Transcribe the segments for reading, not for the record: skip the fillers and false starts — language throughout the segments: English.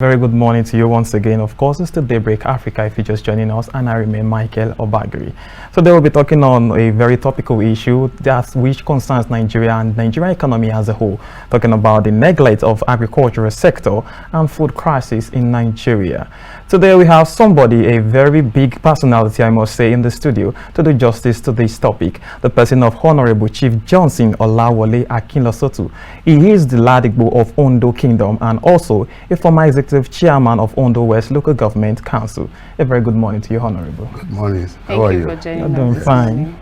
Very good morning to you once again. Of course, it's the Daybreak Africa if you're just joining us, and I remain Michael Obagiri. So they will be talking on a very topical issue which concerns Nigeria and Nigerian economy as a whole, talking about the neglect of agricultural sector and food crisis in Nigeria. Today we have somebody, a very big personality, I must say, in the studio to do justice to this topic, the person of Honorable Chief Johnson Olawole Akinlosotu. He is the Ladigbo of Ondo Kingdom and also a former executive chairman of Ondo West Local Government Council. A very good morning to you, Honorable. Good morning. How are you? For joining us. Doing fine.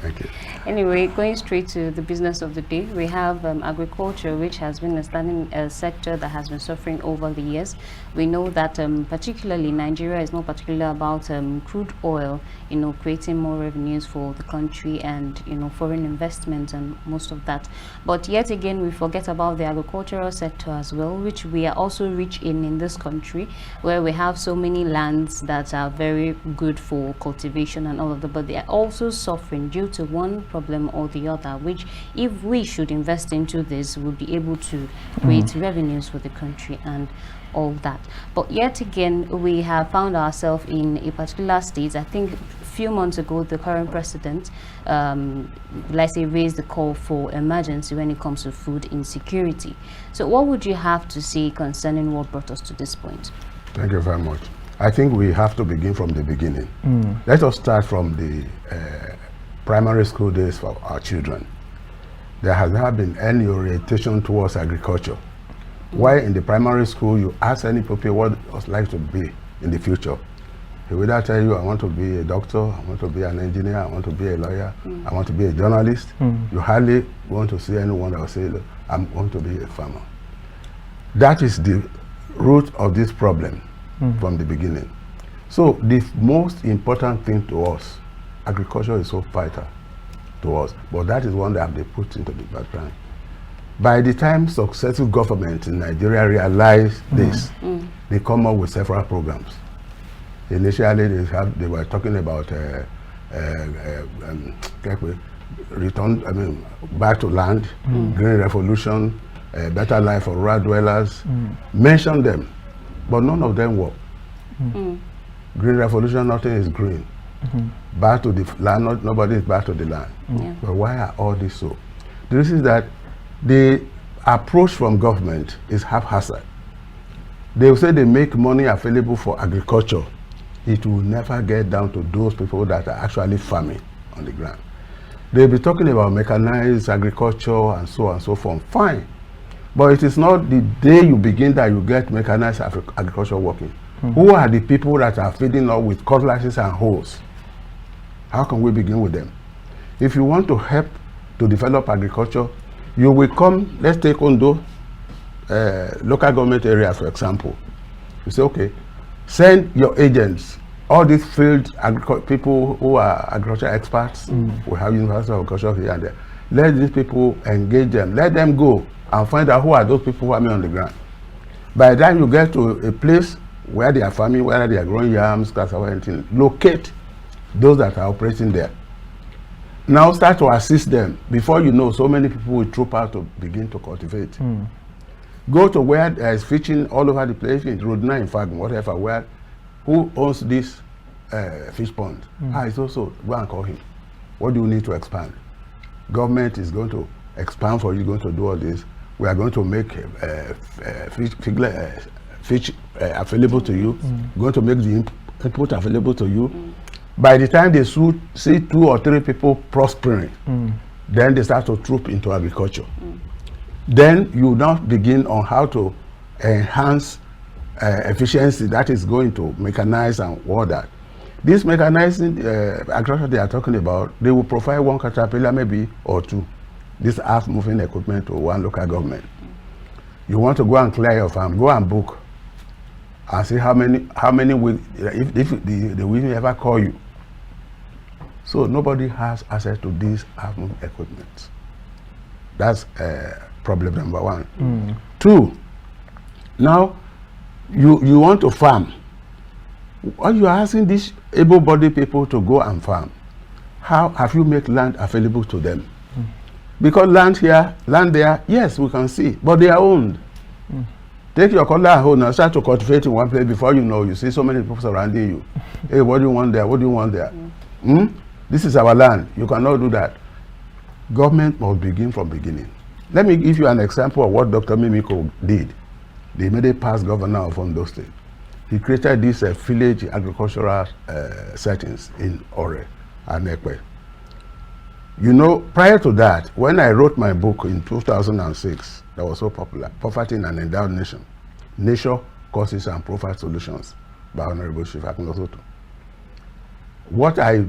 Thank you. Anyway, going straight to the business of the day, we have agriculture, which has been a standing sector that has been suffering over the years. We know that particularly Nigeria is not particular about crude oil, creating more revenues for the country and, foreign investment and most of that. But yet again, we forget about the agricultural sector as well, which we are also rich in this country, where we have so many lands that are very good for cultivation and all of that, but they are also suffering due to one problem or the other, which if we should invest into this, we'll be able to create revenues for the country and all that. But yet again, we have found ourselves in a particular state. I think a few months ago, the current president, let's say, raised the call for emergency when it comes to food insecurity. So what would you have to say concerning what brought us to this point? Thank you very much. I think we have to begin from the beginning. Let us start from the primary school days for our children. There has not been any orientation towards agriculture. Why in the primary school you ask any people what it was like to be in the future, he will either tell you, I want to be a doctor, I want to be an engineer, I want to be a lawyer, I want to be a journalist. You hardly want to see anyone that will say, look, I'm going to be a farmer. That is the root of this problem from the beginning. So the most important thing to us, agriculture is so vital to us, but that is one that they put into the background. By the time successful government in Nigeria realized this, they come up with several programs. Initially, they were talking about return, back to land, green revolution, better life for rural dwellers. Mention them, but none of them work. Green revolution, nothing is green. Back to the land, nobody is back to the land. But why are all this so? The reason is that the approach from government is haphazard. They will say they make money available for agriculture. It will never get down to those people that are actually farming on the ground. They'll be talking about mechanized agriculture and so on and so forth. Fine. But it is not the day you begin that you get mechanized agriculture working. Who are the people that are feeding us with cutlasses and hoes? How can we begin with them? If you want to help to develop agriculture, you will come, let's take Ondo, local government area, for example. You say, okay, send your agents, all these field people who are agriculture experts, we have University of Agriculture here and there. Let these people engage them. Let them go and find out who are those people farming on the ground. By the time you get to a place where they are farming, whether they are growing yams, cassava, anything, locate those that are operating there. Now start to assist them. Before you know, so many people will troop out to begin to cultivate. Go to where there is fishing all over the place, in Road 9, in fact, whatever, who owns this fish pond? It's also, go and call him. What do you need to expand? Government is going to expand for you, going to do all this. We are going to make fish available to you, going to make the input available to you. By the time they see 2 or 3 people prospering, then they start to troop into agriculture. Then you now begin on how to enhance efficiency, that is going to mechanize and all that. This mechanizing agriculture they are talking about, they will provide one caterpillar maybe or 2, this earth moving equipment to one local government. You want to go and clear your farm, go and book and see how many will, if they will ever call you. So nobody has access to these earth moving equipment. That's problem number 1. 2, now you want to farm. Or you are asking these able-bodied people to go and farm. How have you made land available to them? Because land here, land there, yes, we can see, but they are owned. Take your collar at home and start to cultivate in one place. Before you know, you see so many people surrounding you. Hey, what do you want there? What do you want there? This is our land. You cannot do that. Government must begin from beginning. Let me give you an example of what Dr. Mimiko did. The immediate past governor of Ondo State. He created these village agricultural settings in Ore and Ekwe. You know, prior to that, when I wrote my book in 2006, that was so popular, Poverty in an Endowed Nation, Nature, Causes and Profile Solutions by Honorable Chief Akinlosotu. What I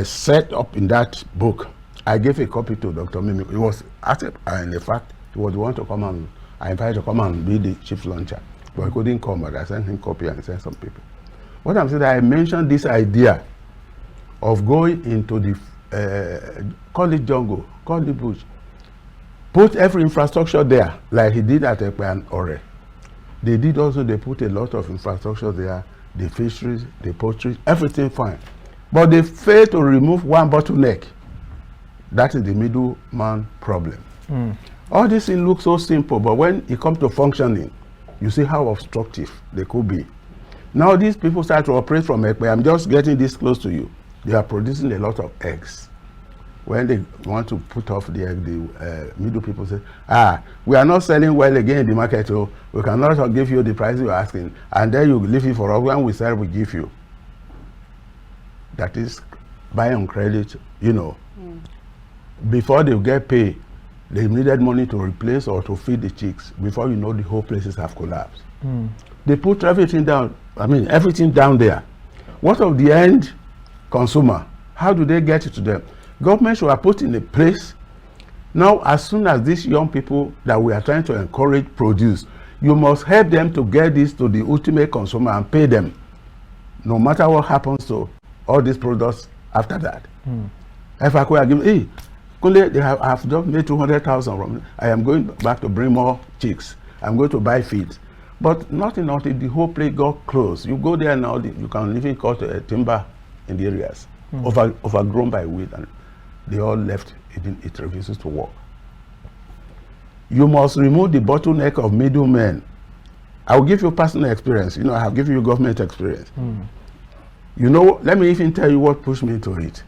set up in that book, I gave a copy to Dr. Mimiko. It was, in fact, he was the one to come and, I invited to come and be the chief launcher. But he couldn't come, but I sent him a copy and sent some people. What I'm saying, I mentioned this idea of going into the call it jungle, call it bush, put every infrastructure there, like he did at Ekpe and Ore. They did also, they put a lot of infrastructure there, the fisheries, the poultry, everything fine. But they failed to remove one bottleneck. That is the middleman problem. All these things look so simple, but when it comes to functioning, you see how obstructive they could be. Now these people start to operate from Ekpe. I'm just getting this close to you. They are producing a lot of eggs. When they want to put off the egg, the middle people say, we are not selling well again in the market, so we cannot give you the price you're asking, and then you leave it for us. When we sell, we give you. That is buy on credit, you know. Before they get paid, they needed money to replace or to feed the chicks. Before you know, the whole places have collapsed. They put everything down, everything down there. What of the end consumer? How do they get it to them? Government should have put in a place. Now, as soon as these young people that we are trying to encourage produce, you must help them to get this to the ultimate consumer and pay them, no matter what happens to all these products after that. If I could give, hey, they have just made 200,000 from it. I am going back to bring more chicks. I'm going to buy feed. But nothing until the whole place got closed. You go there now, you can even cut timber in the areas, overgrown by weed, and they all left. It refuses to work. You must remove the bottleneck of middlemen. I will give you personal experience. You know, I have given you government experience. You know, let me even tell you what pushed me to it.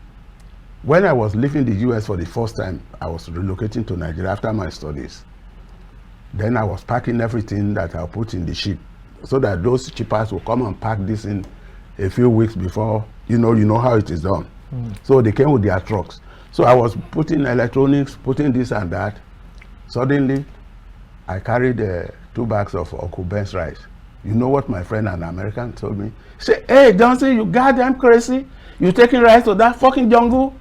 When I was leaving the US for the first time, I was relocating to Nigeria after my studies. Then I was packing everything that I put in the ship so that those shippers will come and pack this in a few weeks before, you know how it is done. So they came with their trucks. So I was putting electronics, putting this and that. Suddenly, I carried 2 bags of Uncle Ben's rice. You know what my friend, an American, told me? He said, hey, Johnson, you goddamn crazy. You taking rice to that fucking jungle?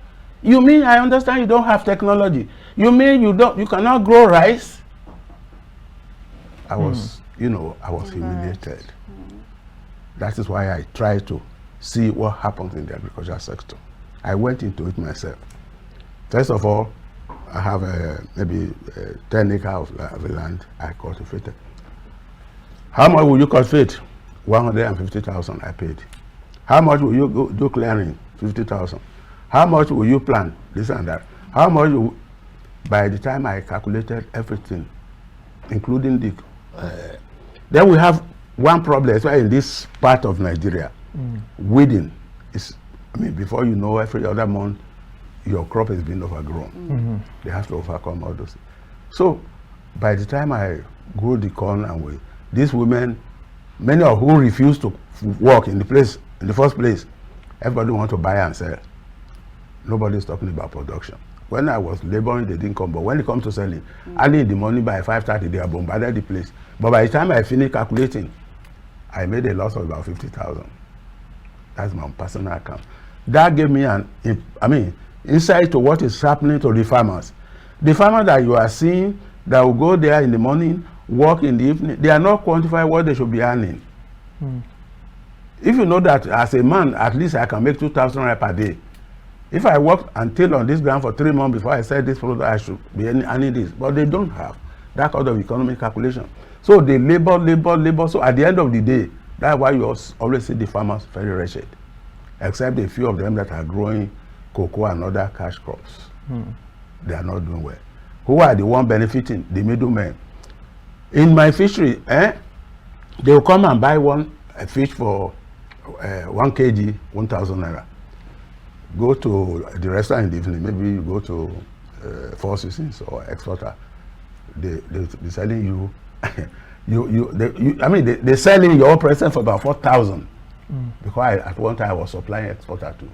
You mean, I understand you don't have technology. You mean you cannot grow rice? I was, I was humiliated. That is why I try to see what happens in the agricultural sector. I went into it myself. First of all, I have maybe 10 acres of land I cultivated. How much will you cultivate? 150,000 I paid. How much will you do clearing? 50,000. How much will you plant? This and that. How much by the time I calculated everything, including the then we have one problem, especially in this part of Nigeria. Weeding is, before you know, every other month your crop has been overgrown. They have to overcome all those. So by the time I grew the corn and wheat, these women, many of whom refused to work in the first place, everybody want to buy and sell. Nobody's talking about production. When I was laboring, they didn't come, but when it comes to selling, early in the morning by 5:30, they have bombarded the place. But by the time I finished calculating, I made a loss of about 50,000. That's my personal account. That gave me insight to what is happening to the farmers. The farmers that you are seeing that will go there in the morning, work in the evening, they are not quantifying what they should be earning. If you know that as a man, at least I can make 2,000 naira per day. If I work until on this ground for 3 months before I sell this product, I should be earning this. But they don't have that kind of economic calculation. So they labor. So at the end of the day, that's why you always see the farmers very wretched, except a few of them that are growing cocoa and other cash crops. They are not doing well. Who are the one benefiting? The middlemen. In my fishery, They will come and buy a fish for 1 kg, 1,000 naira. Go to the restaurant in the evening. Maybe you go to Four Seasons or Exporter. They're selling you, they're selling your present for about 4,000. Because at one time I was supplying Exporter too.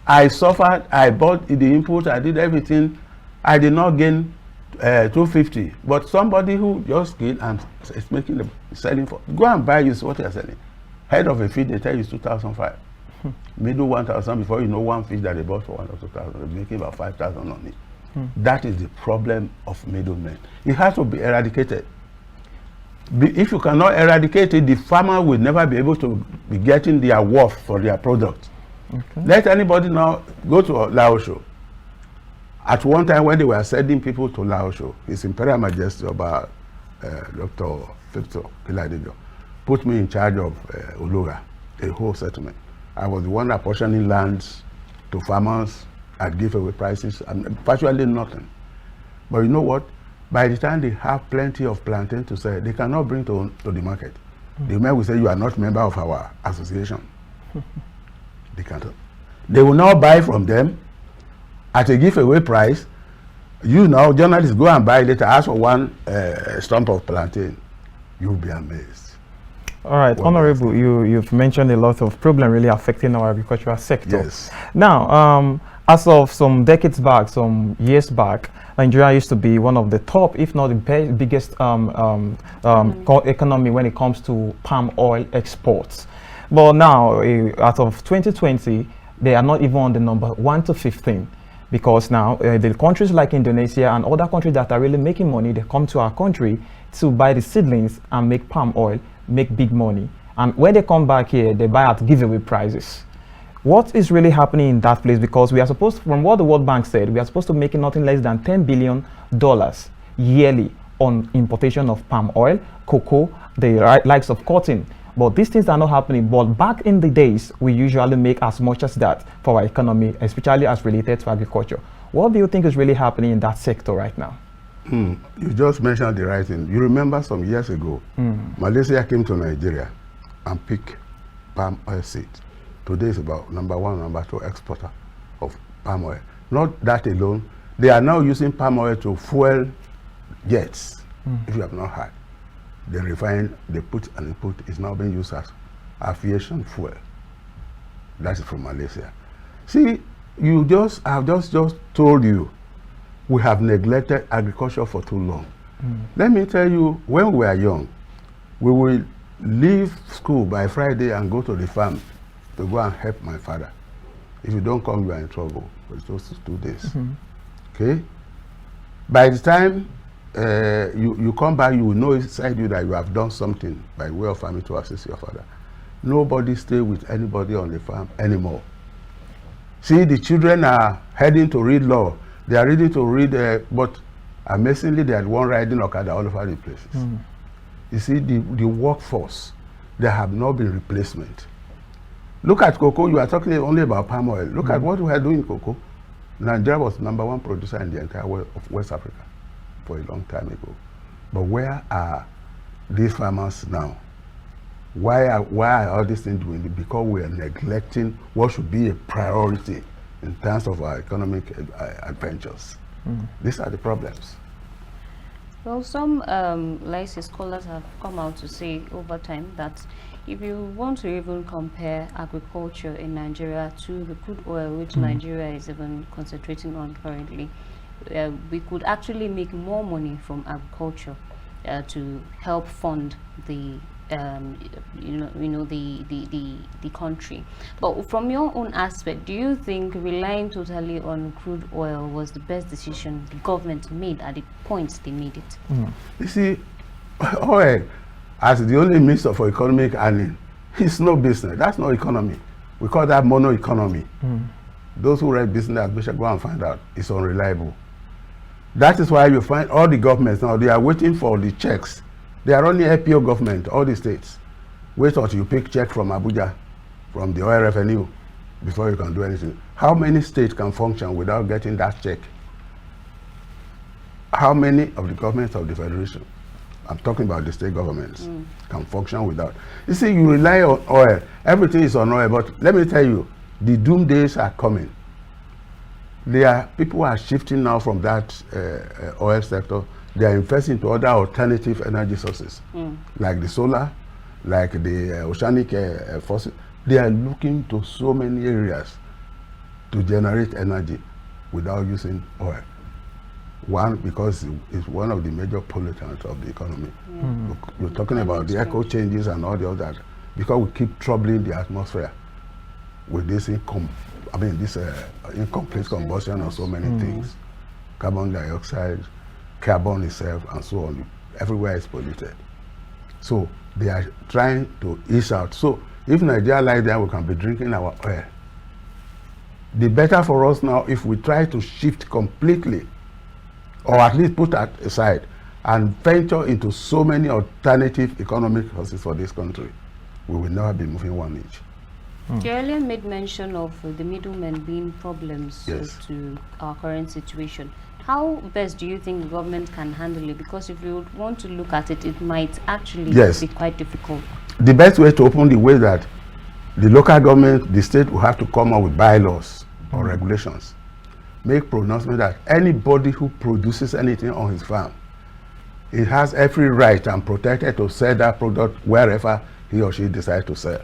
I suffered. I bought the input. I did everything. I did not gain 250. But somebody who just came and is making selling for, go and buy you what you're selling. Head of a feed, they tell you it's 2,500. Middle 1,000 before you know one fish that they bought for 1 or 2,000. They're making about 5,000 on it. That is the problem of middlemen. It has to be eradicated. If you cannot eradicate it, the farmer will never be able to be getting their worth for their product. Okay. Let anybody now go to Laosho. At one time when they were sending people to Laosho, His Imperial Majesty about Dr. Victor Kiladijo put me in charge of Uluga, a whole settlement. I was the one apportioning lands to farmers at giveaway prices and virtually nothing. But you know what? By the time they have plenty of plantain to sell, they cannot bring to the market. The man will say, you are not member of our association. They can't. They will now buy from them at a giveaway price. You now, journalists go and buy later, ask for one stump of plantain. You'll be amazed. All right, Honorable, you've mentioned a lot of problems really affecting our agricultural sector. Yes. Now, as of some decades back, some years back, Nigeria used to be one of the top, if not the biggest economy when it comes to palm oil exports. But now, out of 2020, they are not even on the number 1 to 15. Because now, the countries like Indonesia and other countries that are really making money, they come to our country to buy the seedlings and make palm oil, make big money. And when they come back here, they buy at giveaway prices. What is really happening in that place? Because we are supposed, from what the World Bank said, we are supposed to make nothing less than $10 billion yearly on importation of palm oil, cocoa, the likes of cotton. But these things are not happening. But back in the days, we usually make as much as that for our economy, especially as related to agriculture. What do you think is really happening in that sector right now? You just mentioned the right thing. You remember some years ago, Malaysia came to Nigeria and picked palm oil seeds. Today is about number 1, number 2 exporter of palm oil. Not that alone, they are now using palm oil to fuel jets, if you have not heard. They refine, they put an input, is now being used as aviation fuel. That is from Malaysia. See, I've just told you, we have neglected agriculture for too long. Let me tell you, when we are young, we will leave school by Friday and go to the farm to go and help my father. If you don't come, you are in trouble for those 2 days. Okay? By the time you come back, you will know inside you that you have done something by way of farming to assist your father. Nobody stay with anybody on the farm anymore. See, the children are heading to read law. They are ready to read, but amazingly, they are one riding Okada all over the places. You see, the workforce, there have not been replacement. Look at cocoa. You are talking only about palm oil. Look at what we are doing in cocoa. Nigeria was number 1 producer in the entire world of West Africa for a long time ago. But where are these farmers now? Why are all these things doing it? Because we are neglecting what should be a priority in terms of our economic adventures. These are the problems. Well, some Lycée scholars have come out to say over time that if you want to even compare agriculture in Nigeria to the crude oil, which Nigeria is even concentrating on currently, we could actually make more money from agriculture to help fund the the country. But from your own aspect, do you think relying totally on crude oil was the best decision the government made at the point they made it? You see, oil as the only means of economic earning, it's no business. That's not economy. We call that mono economy. Those who read business, we should go and find out it's unreliable. That is why you find all the governments now, they are waiting for the checks. They are only APO government, all the states. Wait until you pick check from Abuja, from the oil revenue, before you can do anything. How many states can function without getting that check? How many of the governments of the federation? I'm talking about the state governments, can function without. You see, you rely on oil. Everything is on oil, but let me tell you, the doom days are coming. People are shifting now from that oil sector. They are investing into other alternative energy sources, like the solar, like the oceanic fossil. They are looking to so many areas to generate energy without using oil. One, because it's one of the major pollutants of the economy. You're talking about the echo changes and all the others, because we keep troubling the atmosphere with this incomplete combustion of so many things. Carbon dioxide, carbon itself, and so on. Everywhere is polluted. So they are trying to ease out. So if Nigeria like that, we can be drinking our oil. The better for us now if we try to shift completely, or at least put that aside, and venture into so many alternative economic sources for this country, we will never be moving 1 inch. You earlier made mention of the middlemen being problems Yes. to our current situation. How best do you think the government can handle it? Because if you want to look at it, it might actually be quite difficult. The best way to open the way that the local government, the state will have to come up with bylaws or regulations. Make pronouncement that anybody who produces anything on his farm, he has every right and protected to sell that product wherever he or she decides to sell.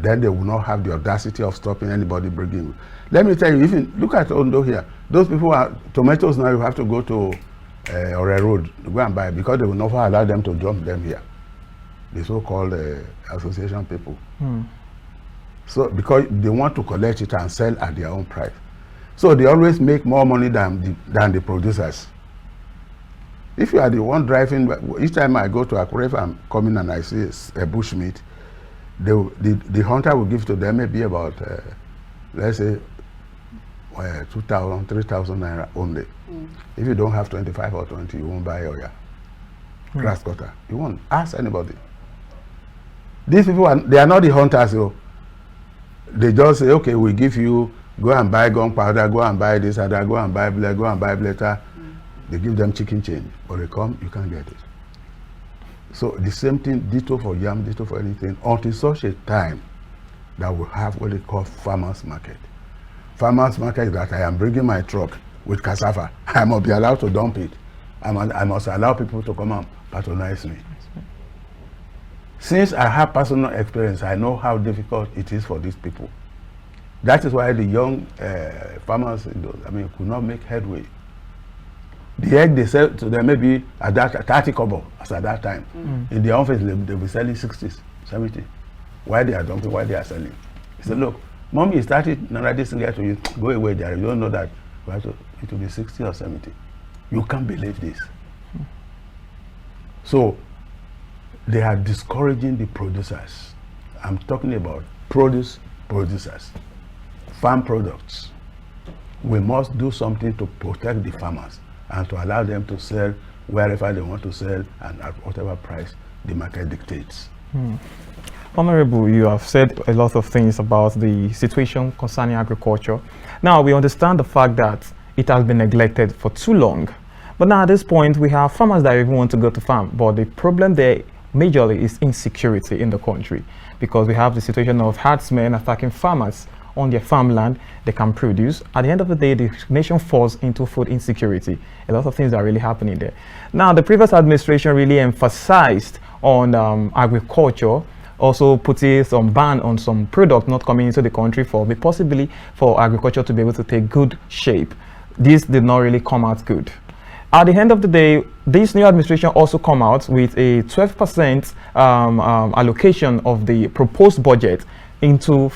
Then they will not have the audacity of stopping anybody bringing. Let me tell you, even look at Ondo here. Those people are tomatoes now. You have to go to Ore Road to go and buy, because they will never allow them to dump them here. The so-called association people. So because they want to collect it and sell at their own price, so they always make more money than the producers. If you are the one driving, each time I go to Akure, if I'm coming and I see a bush meat, the hunter will give to them maybe about, let's say, 2,000, 3,000 naira only. If you don't have 25 or 20, you won't buy your grass cutter. You won't ask anybody. These people, they are not the hunters, so they just say, okay, we give you, go and buy gunpowder, go and buy this, other, go and buy blood, go and buy blatter. They give them chicken change, but they come, you can't get it. So the same thing, ditto for yam, ditto for anything, until such a time that we have what they call farmers market. Farmers market is that I am bringing my truck with cassava. I must be allowed to dump it. I must allow people to come and patronize me. Since I have personal experience, I know how difficult it is for these people. That is why the young farmers, could not make headway. The egg they sell to them maybe at that 30 kobo as at that time. In the office, they'll be selling 60s, 70. Why they are dumping, why they are selling. He said, look, mommy started this thing to you, go away there. You don't know that it will be 60 or 70. You can't believe this. So they are discouraging the producers. I'm talking about produce producers, farm products. We must do something to protect the farmers and to allow them to sell wherever they want to sell and at whatever price the market dictates. Honorable, you have said a lot of things about the situation concerning agriculture. Now, we understand the fact that it has been neglected for too long. But now at this point, we have farmers that even want to go to farm. But the problem there majorly is insecurity in the country, because we have the situation of herdsmen attacking farmers on their farmland. They can produce. At the end of the day, the nation falls into food insecurity. A lot of things are really happening there. Now, the previous administration really emphasized on agriculture, also putting some ban on some product not coming into the country possibly for agriculture to be able to take good shape. This did not really come out good. At the end of the day, this new administration also come out with a 12% allocation of the proposed budget into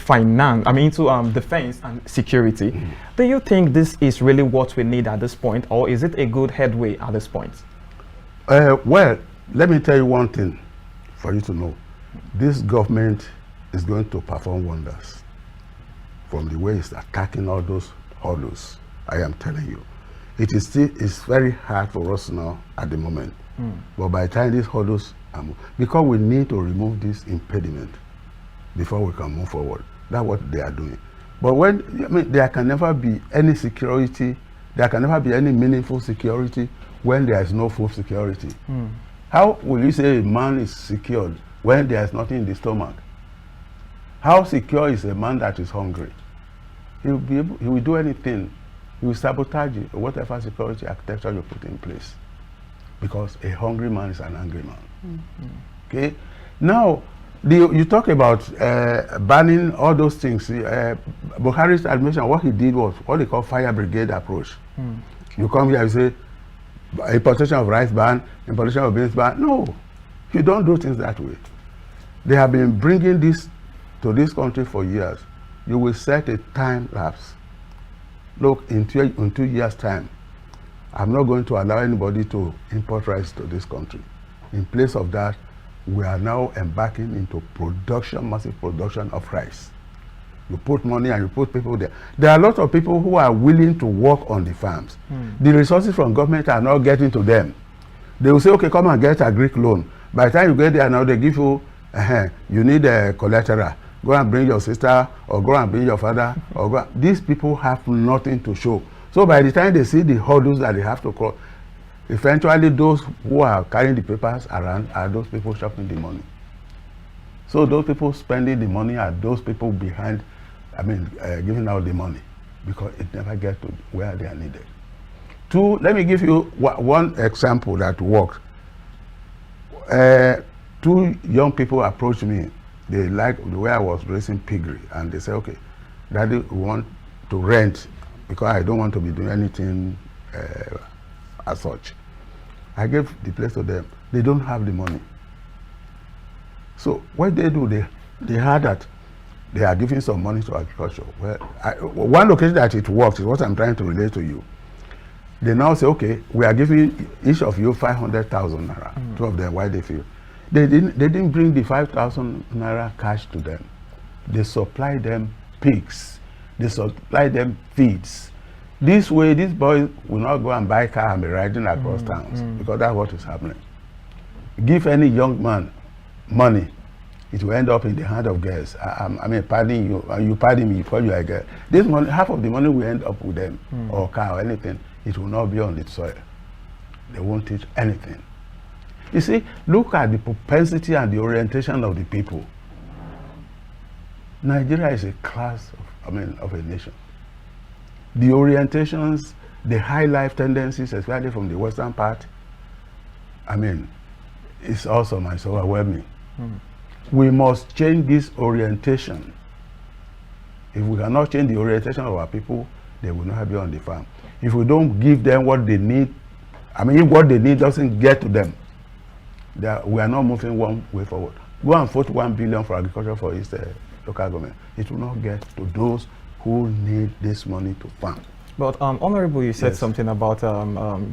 defense and security. Do you think this is really what we need at this point, or is it a good headway at this point? Well, let me tell you one thing for you to know. This government is going to perform wonders from the way it's attacking all those hurdles. I am telling you. It's very hard for us now at the moment. But by the time these hurdles are moved, because we need to remove this impediment before we can move forward. That's what they are doing. But there can never be any security There can never be any meaningful security when there is no food security. How will you say a man is secured when there is nothing in the stomach? How secure is a man that is hungry? He will do anything. He will sabotage it, whatever security architecture you put in place. Because a hungry man is an angry man. Okay? Now, you talk about banning all those things. Buhari's administration, what he did was what they call fire brigade approach. You come here and say, importation of rice ban, importation of beans ban. No, you don't do things that way. They have been bringing this to this country for years. You will set a time lapse. Look, in 2 years' time, I'm not going to allow anybody to import rice to this country. In place of that, we are now embarking into production, massive production of rice. You put money and you put people there. There are a lot of people who are willing to work on the farms. The resources from government are not getting to them. They will say, okay, come and get a Greek loan. By the time you get there now, they give you, you need a collateral. Go and bring your sister, or go and bring your father, or go. These people have nothing to show. So by the time they see the hurdles that they have to cross, eventually those who are carrying the papers around are those people shopping the money. So those people spending the money are those people behind, giving out the money, because it never gets to where they are needed. Two, let me give you one example that worked. 2 young people approached me. They like the way I was raising piggery, and they say, okay, Daddy, we want to rent because I don't want to be doing anything as such. I gave the place to them. They don't have the money. So what they do, they heard that they are giving some money to agriculture. Well, one location that it works is what I'm trying to relate to you. They now say, okay, we are giving each of you 500,000 naira. 2 of them, why they feel? They didn't bring the 5,000 naira cash to them. They supply them pigs. They supply them feeds. This way, these boys will not go and buy a car and be riding across towns, because that's what is happening. Give any young man money, it will end up in the hand of girls. Pardon you, you pardon me before you are a girl. This money, half of the money will end up with them, or car or anything. It will not be on the soil. They won't teach anything. You see, look at the propensity and the orientation of the people. Nigeria is a class of a nation. The orientations, the high life tendencies, especially from the western part, it's awesome and so overwhelming. We must change this orientation. If we cannot change the orientation of our people, they will not be on the farm. If we don't give them what they need, if what they need doesn't get to them, we are not moving one way forward. Go and vote 1 billion for agriculture for its local government. It will not get to those who need this money to farm. But Honorable, you said something about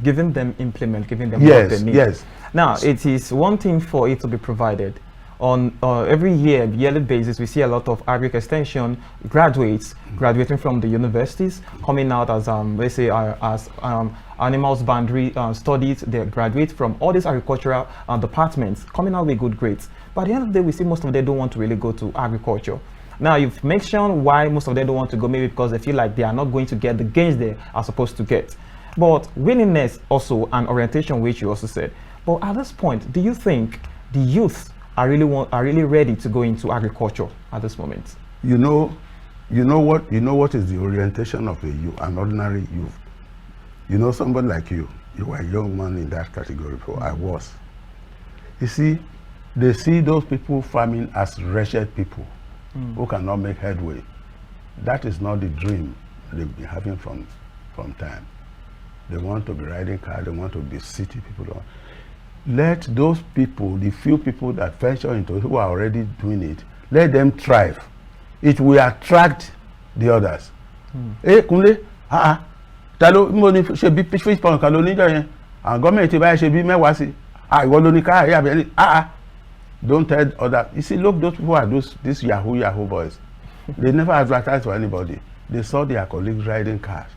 giving them giving them what they need. Yes. Now, it is one thing for it to be provided. On every yearly basis, we see a lot of agric extension graduates graduating from the universities, coming out as let's say as animals boundary studies. They graduate from all these agricultural departments, coming out with good grades. But at the end of the day, we see most of them don't want to really go to agriculture. Now, you've mentioned why most of them don't want to go, maybe because they feel like they are not going to get the gains they are supposed to get. But willingness also, and orientation, which you also said. But at this point, do you think the youth are really ready to go into agriculture at this moment? You know what is the orientation of an ordinary youth? You know, somebody like you were a young man in that category before I was. You see, they see those people farming as wretched people who cannot make headway. That is not the dream they've been having from time. They want to be riding cars, they want to be city people. Let those people, the few people that venture into it, who are already doing it, let them thrive. It will attract the others. Kunle, talo mo ni ṣe bí fish pond kan lo ni jọ yẹn. And government ti bá ṣe bí mẹ́wàá sí. Ìwọ ló ní ká ya be don't tell others. You see, look, those people are these Yahoo boys. They never advertise for anybody. They saw their colleagues riding cars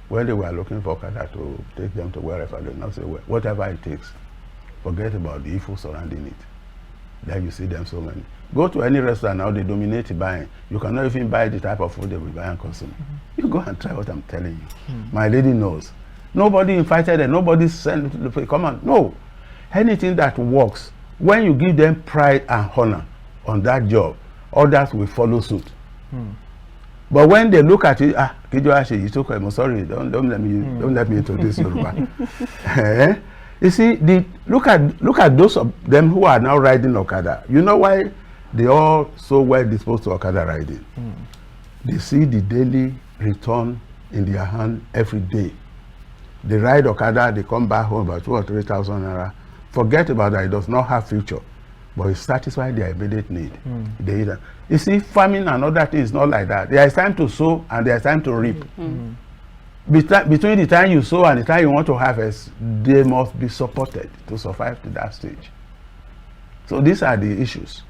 when they were looking for cars to take them to wherever. They now say, whatever it takes. Forget about the evil surrounding it. Then you see them so many. Go to any restaurant now, they dominate the buying. You cannot even buy the type of food they will buy and consume. You go and try what I'm telling you. My lady knows. Nobody invited them, nobody sent to come on. No. Anything that works, when you give them pride and honor on that job, others will follow suit. But when they look at it, you took I'm sorry, don't let me introduce Yoruba. You see, look at those of them who are now riding Okada. You know why they all so well disposed to Okada riding? They see the daily return in their hand every day. They ride Okada, they come back home about 2,000 or 3,000 naira. Forget about that, it does not have future, but it satisfies their immediate need. They eat. You see, farming and other things is not like that. There is time to sow and there is time to reap. Between the time you sow and the time you want to harvest, they must be supported to survive to that stage. So these are the issues.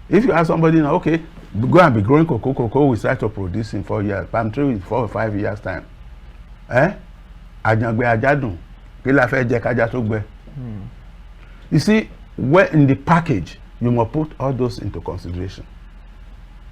If you ask somebody now, okay, go and be growing cocoa will start to produce in 4 years, palm tree in 4 or 5 years time. You see, where in the package, you must put all those into consideration.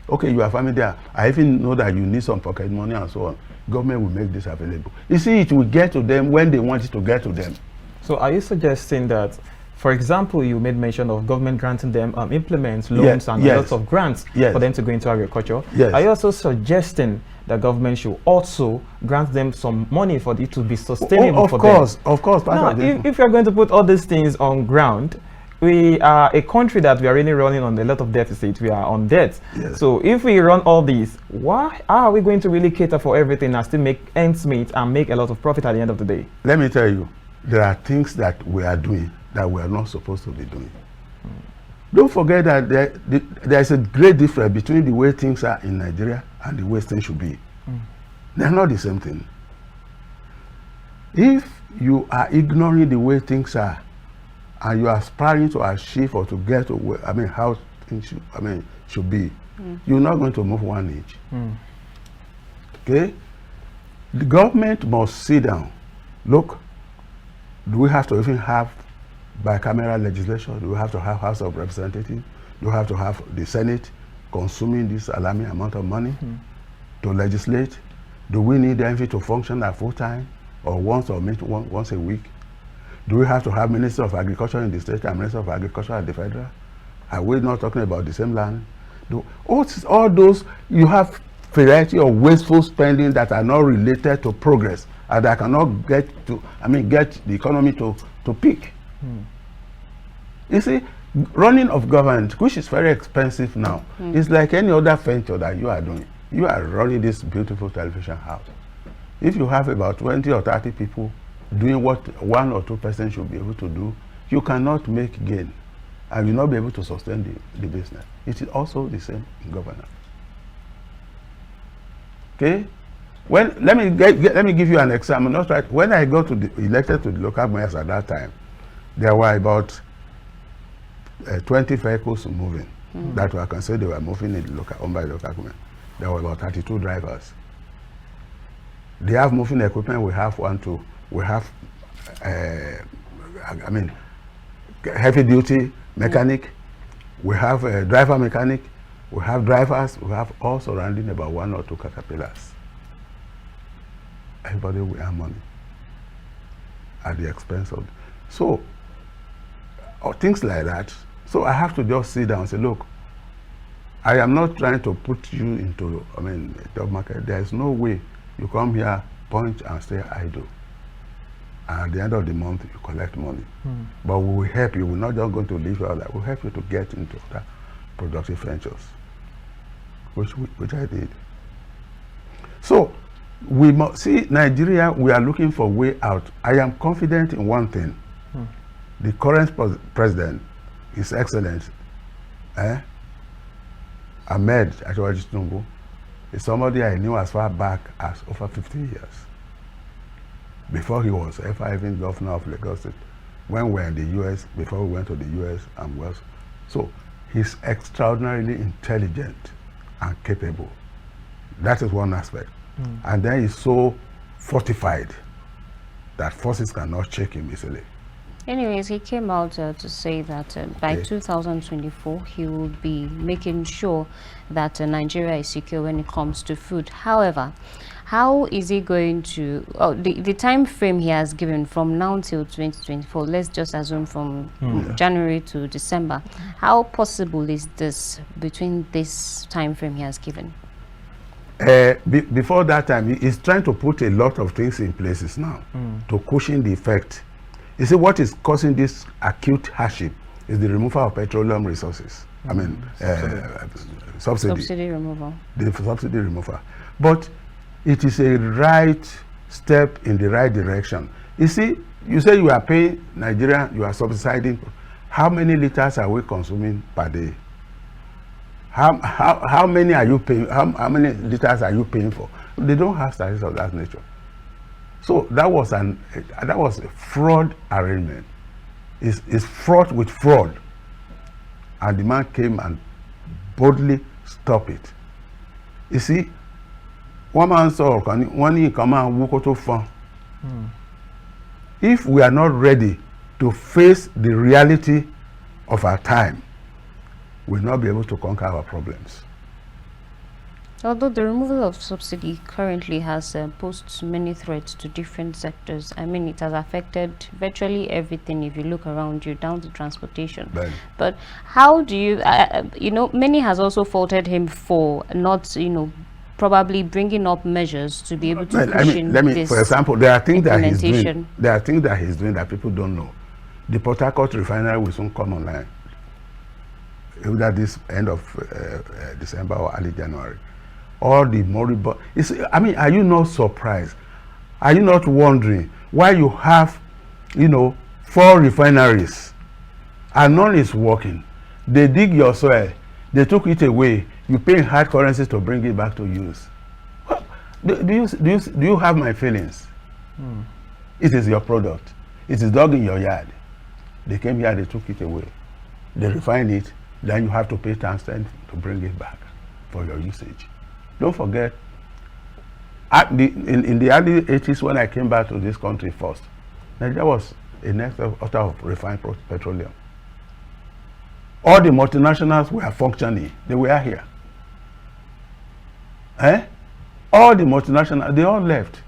Okay, you are farming there. I even know that you need some pocket money and so on. Government will make this available. You see, it will get to them when they want it to get to them. So are you suggesting that, for example, you made mention of government granting them implements, loans, and lots of grants for them to go into agriculture? Are you also suggesting that government should also grant them some money for it to be sustainable for them? Of course. Now, if you're going to put all these things on ground, we are a country that we are really running on a lot of deficit. We are on debt. So if we run all these, why are we going to really cater for everything and still make ends meet and make a lot of profit at the end of the day? Let me tell you, there are things that we are doing that we are not supposed to be doing. Don't forget that there is a great difference between the way things are in Nigeria and the way things should be. They are not the same thing. If you are ignoring the way things are, and you are aspiring to achieve or to get to where, how things should be, you're not going to move 1 inch. Okay? The government must sit down. Look, do we have to even have bicameral legislation? Do we have to have House of Representatives? Do we have to have the Senate consuming this alarming amount of money to legislate? Do we need the MV to function at full time or once a week? Do we have to have Minister of Agriculture in the state and Minister of Agriculture at the federal? Are we not talking about the same land? All those, you have variety of wasteful spending that are not related to progress and that cannot get the economy to peak. You see, running of government, which is very expensive now, is like any other venture that you are doing. You are running this beautiful television house. If you have about 20 or 30 people doing what 1 or 2% should be able to do, you cannot make gain and you'll not be able to sustain the business. It is also the same in governance. Okay? Let me give you an example. Not right. When I got elected to the local mayors at that time, there were about 20 vehicles moving. That I can say they were moving in the local, owned by the local government. There were about 32 drivers. They have moving equipment. We have 1, 2. We have, heavy duty mechanic. We have a driver mechanic. We have drivers. We have all surrounding about 1 or 2 caterpillars. Everybody will earn money at the expense of. So, or things like that. So I have to just sit down and say, look, I am not trying to put you into, the job market. There is no way you come here, punch and stay idle. And at the end of the month, you collect money. But we will help you. We're not just going to leave you out there. We'll help you to get into that productive ventures, which I did. So we must see Nigeria, we are looking for a way out. I am confident in one thing. The current president, His Excellency, Ahmed Achiwaji Tinubu, is somebody I knew as far back as over 50 years. Before he was ever even governor of Lagos State, when we were in the US, before we went to the US and was. So he's extraordinarily intelligent and capable. That is one aspect. And then he's so fortified that forces cannot shake him easily. Anyways, he came out to say that by 2024 he will be making sure that Nigeria is secure when it comes to food. However, how is he going to, the time frame he has given from now till 2024, let's just assume from January to December, how possible is this between this time frame he has given? Before that time, he's trying to put a lot of things in places now to cushion the effect. You see, what is causing this acute hardship is the removal of petroleum resources. I mean, subsidy removal. The subsidy removal. But it is a right step in the right direction. You see, you say you are paying Nigeria, you are subsidizing. How many liters are we consuming per day? How many are you paying? How many liters are you paying for? They don't have statistics of that nature. So that was a fraud arrangement. It's fraught with fraud, and the man came and boldly stopped it. You see, one man saw one in come and walk to fun. If we are not ready to face the reality of our time, we'll not be able to conquer our problems. Although the removal of subsidy currently has posed many threats to different sectors, I mean, it has affected virtually everything if you look around you, down to transportation. Right. But how do you, you know, many has also faulted him for not, you know, probably bringing up measures to be able to push in this. For example, there are things that he's doing. There are things that he's doing that people don't know. The Port Harcourt refinery will soon come online, either this end of December or early January. All the moribund. I mean, are you not surprised? Are you not wondering why you have, you know, 4 refineries and none is working? They dig your soil, they took it away. You pay in hard currency to bring it back to use. Well, do you have my feelings? It is your product. It is dug in your yard. They came here, they took it away. They refined it, then you have to pay $10 to bring it back for your usage. Don't forget, in the early 80s when I came back to this country first, Nigeria was a next author of refined petroleum. All the multinationals were functioning. They were here. All the multinationals, they all left.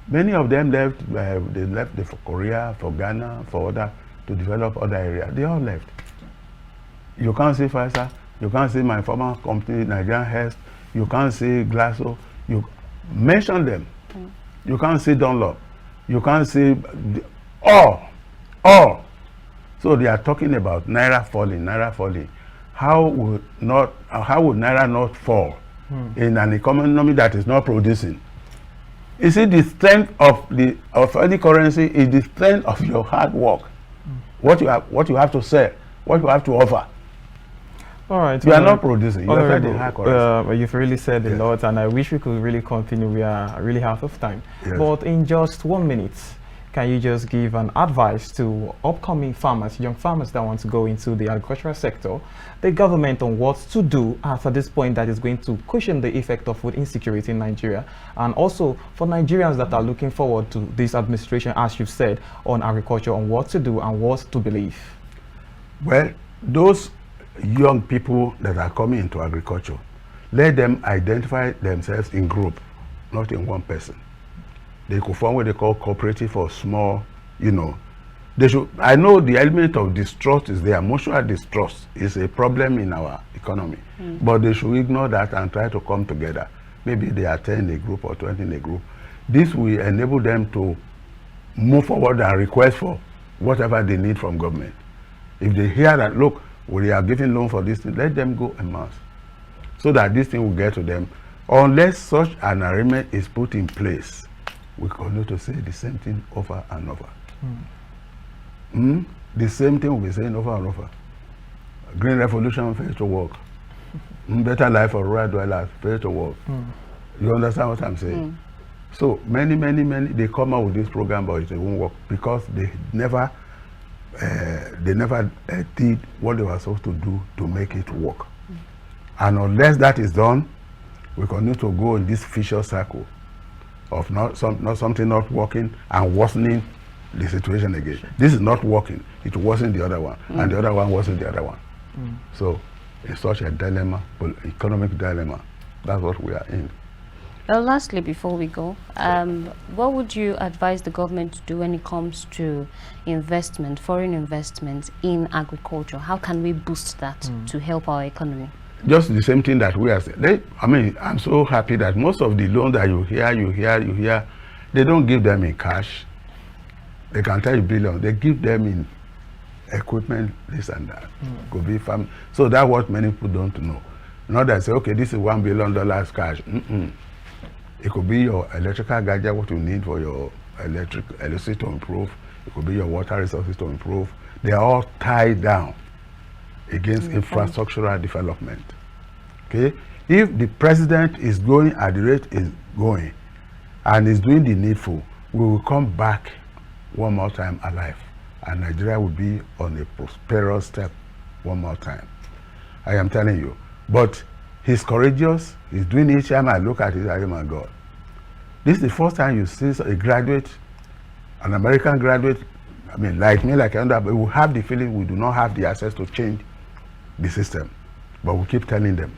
Many of them left, they left for Korea, for Ghana, for other, to develop other areas. They all left. You can't see Pfizer, you can't see my former company, Nigerian Health, you can't see Glasso, you mention them. You can't see Dunlop, you can't see all. So they are talking about Naira falling. How would Naira not fall in an economy that is not producing? You see, the strength of any currency is the strength of your hard work. What you have to sell, what you have to offer. All right. You are not producing. You are the hard currency. You've really said a lot, and I wish we could really continue. We are really out of time. Yes. But in just 1 minute, can you just give an advice to upcoming farmers, young farmers that want to go into the agricultural sector, the government on what to do at this point that is going to cushion the effect of food insecurity in Nigeria, and also for Nigerians that are looking forward to this administration, as you've said, on agriculture, on what to do and what to believe? Well, those young people that are coming into agriculture, let them identify themselves in group, not in one person. They could form what they call cooperative or small, you know. They should. I know the element of distrust is there. Mutual distrust is a problem in our economy, but they should ignore that and try to come together. Maybe they are 10 in a group or 20 in a group. This will enable them to move forward and request for whatever they need from government. If they hear that, look, we are giving loan for this thing, let them go en masse, so that this thing will get to them. Unless such an arrangement is put in place, we continue to say the same thing over and over. The same thing we'll be saying over and over. Green Revolution failed to work. Better life for rural dwellers failed to work. You understand what I'm saying? So many, they come out with this program, but it won't work because they never did what they were supposed to do to make it work. And unless that is done, we continue to go in this vicious cycle of something not working and worsening the situation again. This is not working. It wasn't the other one, and the other one wasn't the other one. So it's such a dilemma, economic dilemma. That's what we are in. Lastly, before we go, what would you advise the government to do when it comes to investment, foreign investment in agriculture? How can we boost that to help our economy? Just the same thing that we are saying. I mean, I'm so happy that most of the loans that you hear, they don't give them in cash. They can tell you billions. They give them in equipment, this and that. Could be farm. So that's what many people don't know. Not that say, okay, this is $1 billion cash. It could be your electrical gadget, what you need for your electricity to improve. It could be your water resources to improve. They are all tied down against infrastructural development. Okay? If the president is going at the rate is going and is doing the needful, we will come back one more time alive, and Nigeria will be on a prosperous step one more time. I am telling you. But he's courageous. He's doing each time I look at it, I say, my God. This is the first time you see a graduate, an American graduate, I mean, like me, like another, but we have the feeling we do not have the access to change the system. But we keep telling them.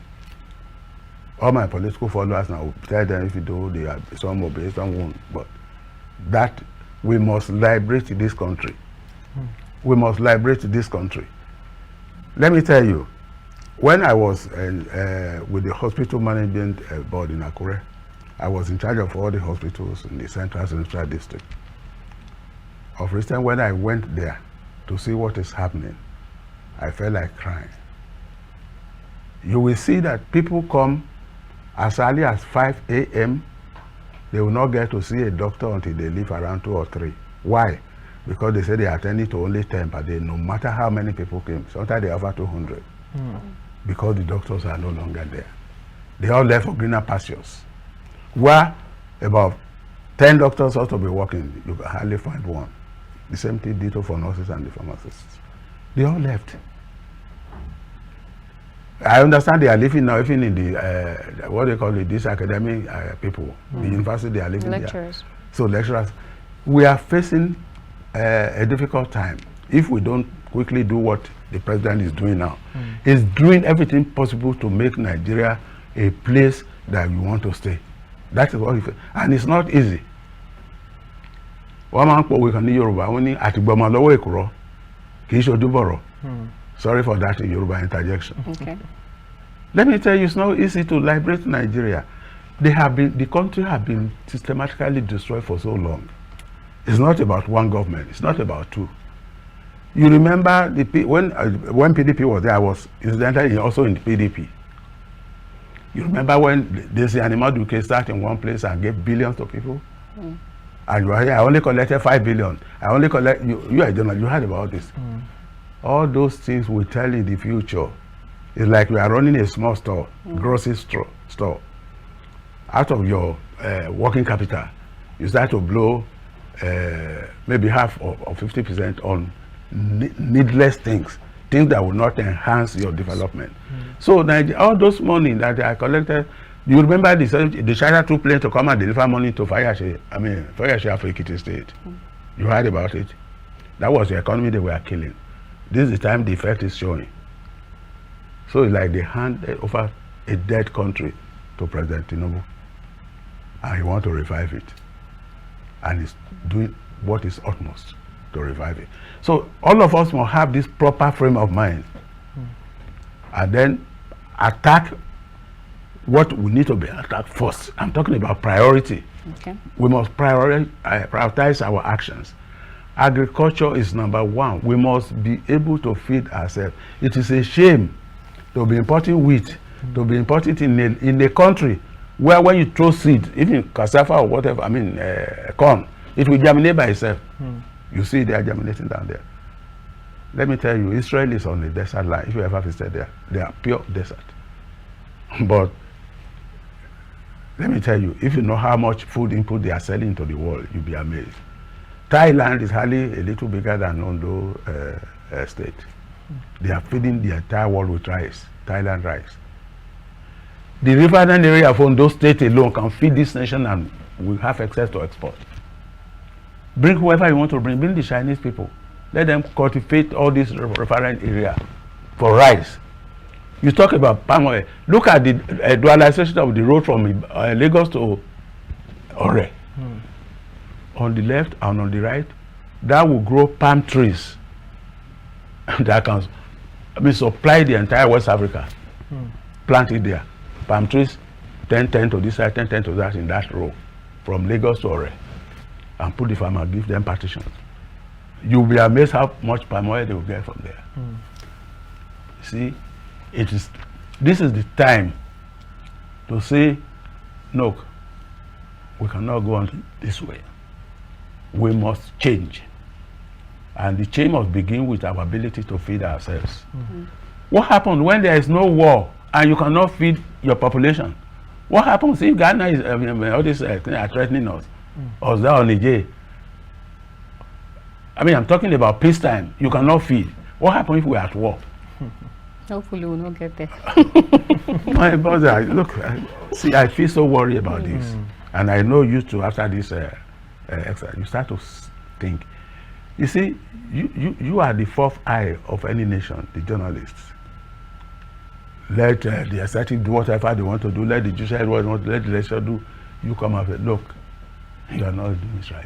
All my political followers now, tell them if you do, they are, some obey, some won't. But that we must liberate this country. We must liberate this country. Let me tell you, when I was with the hospital management board in Akure, I was in charge of all the hospitals in the Central District. Of recent, when I went there to see what is happening, I felt like crying. You will see that people come as early as 5 a.m. They will not get to see a doctor until they leave around 2 or 3. Why? Because they say they are attending to only 10 per day, no matter how many people came. Sometimes they offer 200. Because the doctors are no longer there. They all left for greener pastures. Where about 10 doctors ought to be working, you can hardly find one. The same thing did for nurses and the pharmacists. They all left. I understand they are living now, even in the, what they call it, these academic people, the university, they are living lecturers. there. So lecturers, we are facing a difficult time if we don't quickly do what the president is doing now. He's doing everything possible to make Nigeria a place that we want to stay. That is what he said. And it's not easy. Sorry for that Yoruba interjection. Okay. Let me tell you, it's not easy to liberate Nigeria. The country has been systematically destroyed for so long. It's not about one government. It's not about two. You remember when PDP was there, I was incidentally also in the PDP. You remember when they say Animal Duque started in one place and gave billions to people? And you are here, I only collected 5 billion. I only collect, you are journalist, you heard about this. All those things we tell in the future. It's like we are running a small store, grocery store. Out of your working capital, you start to blow maybe half or 50% on needless things that will not enhance your development. So all those money that I collected, you remember the China took plane to come and deliver money to Fayashe for Ekiti State. You heard about it? That was the economy they were killing. This is the time the effect is showing. So it's like they hand over a dead country to President Tinubu, and he wants to revive it. And he's doing what is utmost to revive it. So all of us must have this proper frame of mind and then attack what we need to be attacked first. I'm talking about priority. Okay. We must prioritize our actions. Agriculture is number one. We must be able to feed ourselves. It is a shame to be importing wheat, to be importing in a country where when you throw seed, even cassava or whatever, I mean corn, it will germinate by itself. You see they are germinating down there. Let me tell you, Israel is on the desert line. If you ever visited there, they are pure desert. But let me tell you, if you know how much food input they are selling to the world, you'll be amazed. Thailand is hardly a little bigger than Ondo state. They are feeding the entire world with rice, Thailand rice. The riverine area of Ondo state alone can feed this nation and we have access to export. Bring whoever you want to bring the Chinese people. Let them cultivate all this referent area for rice. You talk about palm oil. Look at the dualization of the road from Lagos to Ore. On the left and on the right, that will grow palm trees that can supply the entire West Africa. Plant it there. Palm trees, 10 to this side, 10 to that in that row, from Lagos to Ore, and put the farmer, give them partitions. You'll be amazed how much palm oil they will get from there. See, this is the time to say, look, we cannot go on this way. We must change. And the change must begin with our ability to feed ourselves. What happens when there is no war and you cannot feed your population? What happens if Ghana is all these are threatening us? Or there on Niger? I mean, I'm talking about peacetime. You cannot feed. What happens if we're at war? Hopefully we'll not get there. My brother, look, see, I feel so worried about this. And I know you too, after this exercise, you start to think. You see, you are the fourth eye of any nation, the journalists. Let the executive do whatever they want to do, let the judiciary do what they want to do, let the legislature do. You come up and look, you are not doing it right.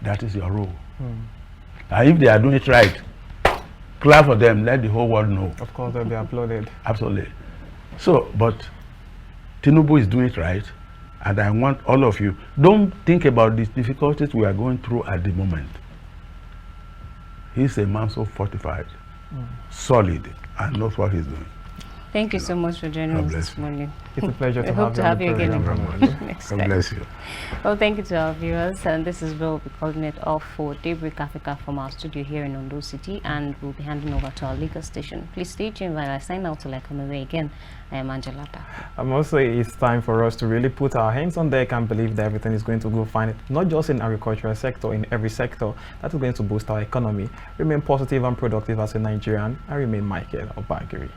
That is your role. And if they are doing it right, clap for them, let the whole world know. Of course, they'll be applauded. Absolutely. So, but Tinubu is doing it right, and I want all of you, don't think about these difficulties we are going through at the moment. He's a man so fortified, solid, and knows what he's doing. Thank you so much for joining us this morning. It's a pleasure to hope to have you again next God time. bless you. Well, thank you to our viewers, and this is where we'll be calling it off for Daybreak Africa from our studio here in Ondo City, and we'll be handing over to our Lagos station. Please stay tuned while I sign out till I come away again. I am Angela Daku. I'm also, it's time for us to really put our hands on deck and believe that everything is going to go fine, not just in agricultural sector, in every sector that is going to boost our economy. Remain positive and productive as a Nigerian, and remain Michael Obagiri.